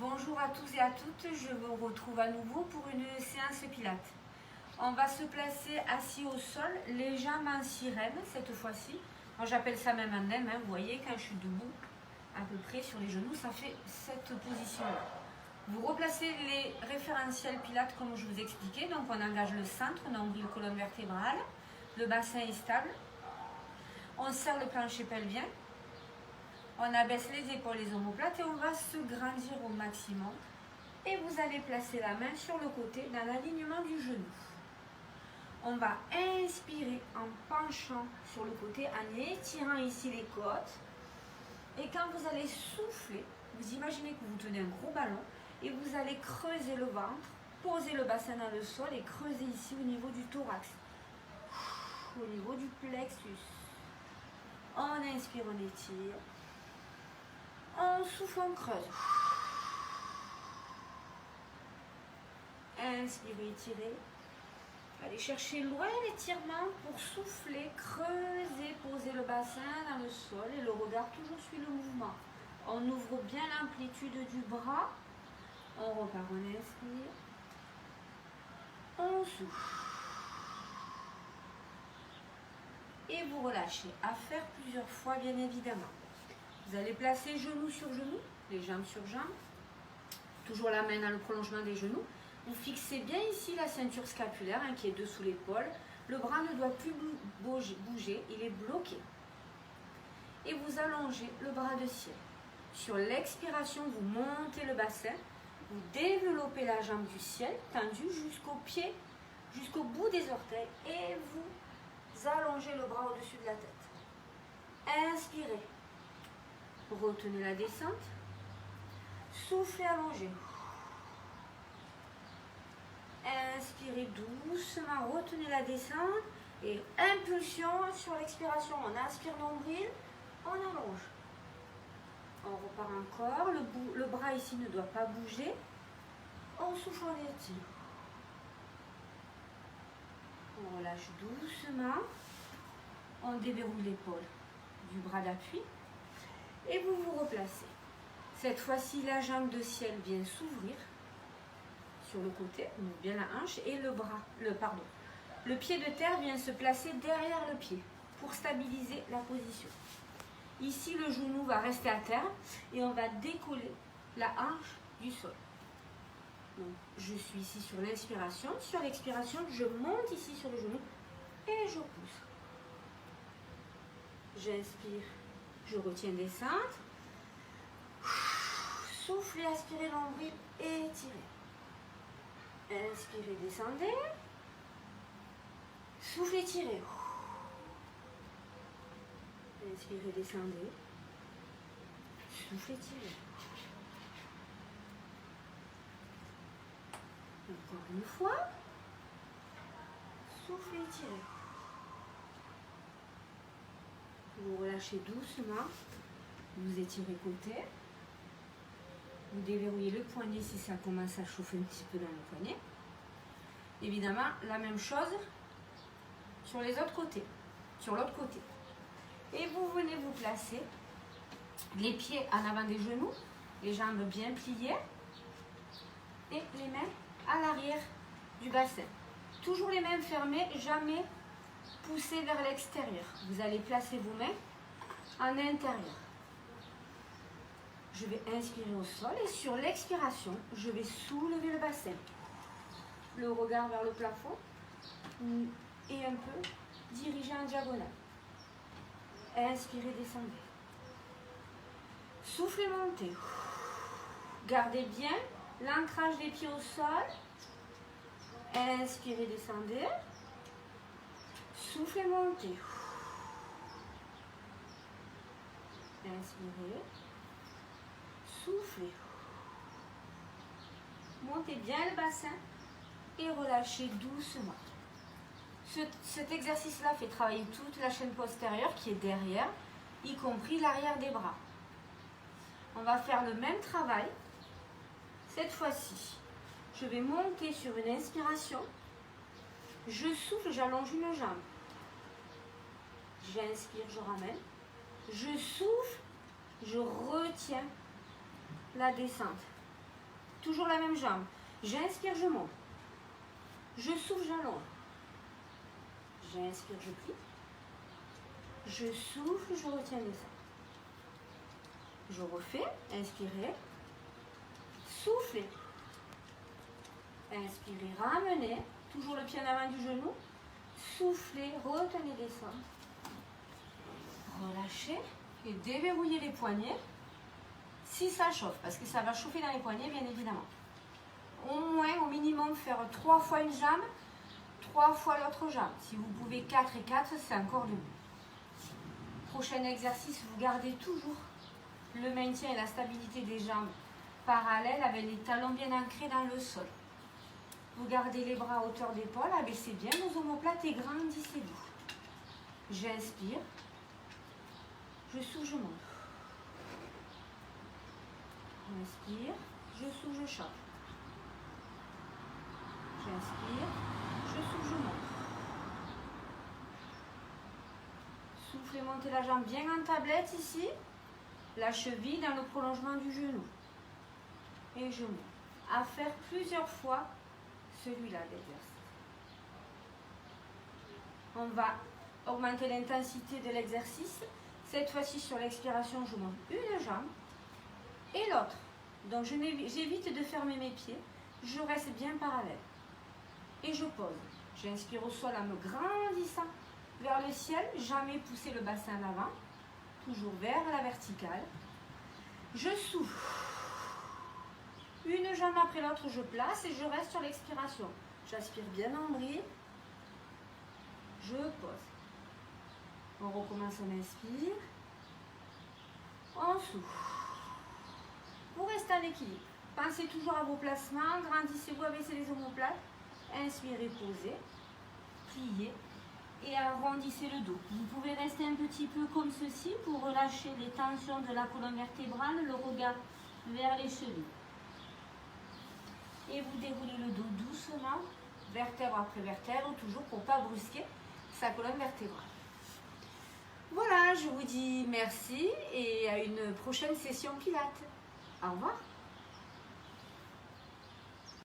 Bonjour à tous et à toutes, je vous retrouve à nouveau pour une séance pilates. On va se placer assis au sol, les jambes en sirène cette fois-ci. Moi j'appelle ça même un M, vous voyez quand je suis debout, à peu près sur les genoux, ça fait cette position-là. Vous replacez les référentiels pilates comme je vous expliquais, donc on engage le centre, nombril, colonne vertébrale, le bassin est stable, on serre le plancher pelvien. On abaisse les épaules, les omoplates et on va se grandir au maximum. Et vous allez placer la main sur le côté dans l'alignement du genou. On va inspirer en penchant sur le côté, en étirant ici les côtes. Et quand vous allez souffler, vous imaginez que vous tenez un gros ballon et vous allez creuser le ventre, poser le bassin dans le sol et creuser ici au niveau du thorax, au niveau du plexus. On inspire, on étire. On souffle, on creuse. Inspirez, étirez. Allez chercher loin l'étirement pour souffler, creuser, poser le bassin dans le sol et le regard toujours suit le mouvement. On ouvre bien l'amplitude du bras. On repart, on inspire. On souffle. Et vous relâchez. À faire plusieurs fois, bien évidemment. Vous allez placer genoux sur genoux, les jambes sur jambes. Toujours la main dans le prolongement des genoux. Vous fixez bien ici la ceinture scapulaire qui est dessous l'épaule. Le bras ne doit plus bouger, il est bloqué. Et vous allongez le bras de ciel. Sur l'expiration, vous montez le bassin. Vous développez la jambe du ciel, tendue jusqu'au pied, jusqu'au bout des orteils. Et vous allongez le bras au-dessus de la tête. Inspirez. Retenez la descente. Soufflez, allongez. Inspirez doucement, retenez la descente. Et impulsion sur l'expiration. On inspire nombril, on allonge. On repart encore. Le bras ici ne doit pas bouger. On souffle, on étire. On relâche doucement. On déverrouille l'épaule du bras d'appui. Et vous vous replacez. Cette fois-ci, la jambe de ciel vient s'ouvrir sur le côté, on ouvre bien la hanche, et le pied de terre vient se placer derrière le pied pour stabiliser la position. Ici, le genou va rester à terre et on va décoller la hanche du sol. Donc, je suis ici sur l'inspiration. Sur l'expiration, je monte ici sur le genou et je pousse. J'inspire. Je retiens descente. Soufflez, aspirez l'ombril et étirez. Inspirez, descendez. Soufflez, tirez. Inspirez, descendez. Soufflez, tirez. Encore une fois. Soufflez, tirez. Vous relâchez doucement. Vous étirez côté. Vous déverrouillez le poignet si ça commence à chauffer un petit peu dans le poignet. Évidemment, la même chose sur les autres côtés, sur l'autre côté. Et vous venez vous placer les pieds en avant des genoux, les jambes bien pliées et les mains à l'arrière du bassin. Toujours les mains fermées, jamais poussées vers l'extérieur. Vous allez placer vos mains en intérieur. Je vais inspirer au sol et sur l'expiration, je vais soulever le bassin. Le regard vers le plafond et un peu diriger en diagonale. Inspirez, descendez. Soufflez, montez. Gardez bien l'ancrage des pieds au sol. Inspirez, descendez. Soufflez, montez. Inspirez. Soufflez. Montez bien le bassin et relâchez doucement. Cet exercice-là fait travailler toute la chaîne postérieure qui est derrière, y compris l'arrière des bras. On va faire le même travail. Cette fois-ci, je vais monter sur une inspiration. Je souffle, j'allonge une jambe. J'inspire, je ramène. Je souffle, je retiens la descente. Toujours la même jambe. J'inspire, je monte. Je souffle, j'allonge. J'inspire, je plie. Je souffle, je retiens, descends. Je refais. Inspirez. Soufflez. Inspirez, ramenez. Toujours le pied en avant du genou. Soufflez, retenez, descendez. Relâchez et déverrouillez les poignets. Si ça chauffe, parce que ça va chauffer dans les poignets, bien évidemment. Au moins, au minimum, faire 3 fois une jambe, 3 fois l'autre jambe. Si vous pouvez 4 et 4, c'est encore le mieux. Prochain exercice, vous gardez toujours le maintien et la stabilité des jambes parallèles avec les talons bien ancrés dans le sol. Vous gardez les bras à hauteur d'épaule, abaissez bien vos omoplates et grandissez-vous. J'inspire, je souffle, je monte. J'inspire, je souffle, je change. J'inspire, je souffle, je monte. Soufflez, montez la jambe bien en tablette ici. La cheville dans le prolongement du genou. Et je monte. À faire plusieurs fois celui-là d'exercice. On va augmenter l'intensité de l'exercice. Cette fois-ci, sur l'expiration, je monte une jambe et l'autre. Donc, j'évite de fermer mes pieds. Je reste bien parallèle. Et je pose. J'inspire au sol en me grandissant vers le ciel. Jamais pousser le bassin en avant. Toujours vers la verticale. Je souffle. Une jambe après l'autre, je place et je reste sur l'expiration. J'aspire bien nombril. Je pose. On recommence, on inspire. On souffle. Vous restez en équilibre. Pensez toujours à vos placements. Grandissez-vous, abaissez les omoplates. Inspirez, posez. Pliez. Et arrondissez le dos. Vous pouvez rester un petit peu comme ceci pour relâcher les tensions de la colonne vertébrale, le regard vers les chevilles. Et vous déroulez le dos doucement, vertèbre après vertèbre, toujours pour ne pas brusquer sa colonne vertébrale. Voilà, je vous dis merci et à une prochaine session Pilates. Au revoir.